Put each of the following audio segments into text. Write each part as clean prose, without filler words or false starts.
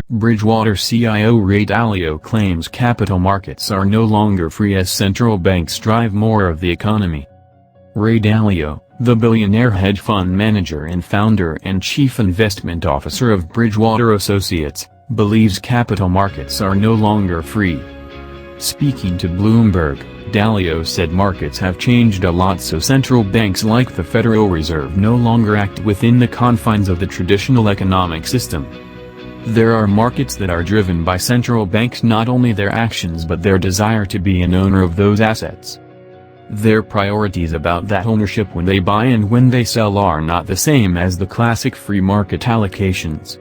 Bridgewater CIO Ray Dalio claims capital markets are no longer free as central banks drive more of the economy. Ray Dalio, the billionaire hedge fund manager and founder and chief investment officer of Bridgewater Associates, believes capital markets are no longer free. Speaking to Bloomberg, Dalio said markets have changed a lot, so central banks like the Federal Reserve no longer act within the confines of the traditional economic system. There are markets that are driven by central banks, not only their actions but their desire to be an owner of those assets. Their priorities about that ownership when they buy and when they sell are not the same as the classic free market allocations.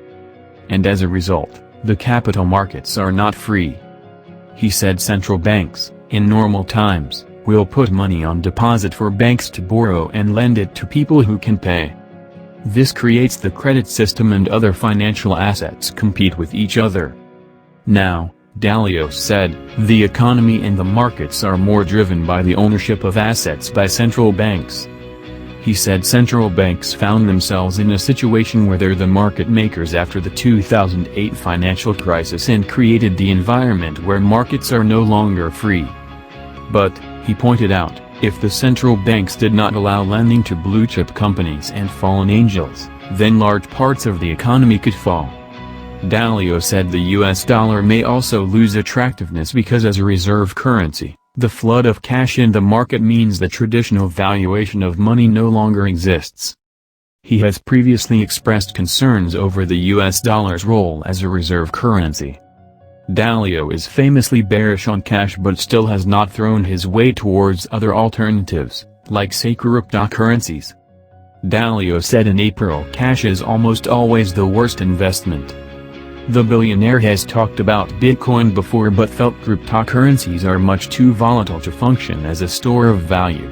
And as a result, the capital markets are not free. He said central banks, in normal times, will put money on deposit for banks to borrow and lend it to people who can pay. This creates the credit system and other financial assets compete with each other. Now, Dalio said, the economy and the markets are more driven by the ownership of assets by central banks. He said central banks found themselves in a situation where they're the market makers after the 2008 financial crisis and created the environment where markets are no longer free. But, he pointed out, if the central banks did not allow lending to blue-chip companies and fallen angels, then large parts of the economy could fall. Dalio said the US dollar may also lose attractiveness because as a reserve currency, the flood of cash in the market means the traditional valuation of money no longer exists. He has previously expressed concerns over the US dollar's role as a reserve currency. Dalio is famously bearish on cash but still has not thrown his weight towards other alternatives, like say cryptocurrencies. Dalio said in April cash is almost always the worst investment. The billionaire has talked about Bitcoin before but felt cryptocurrencies are much too volatile to function as a store of value.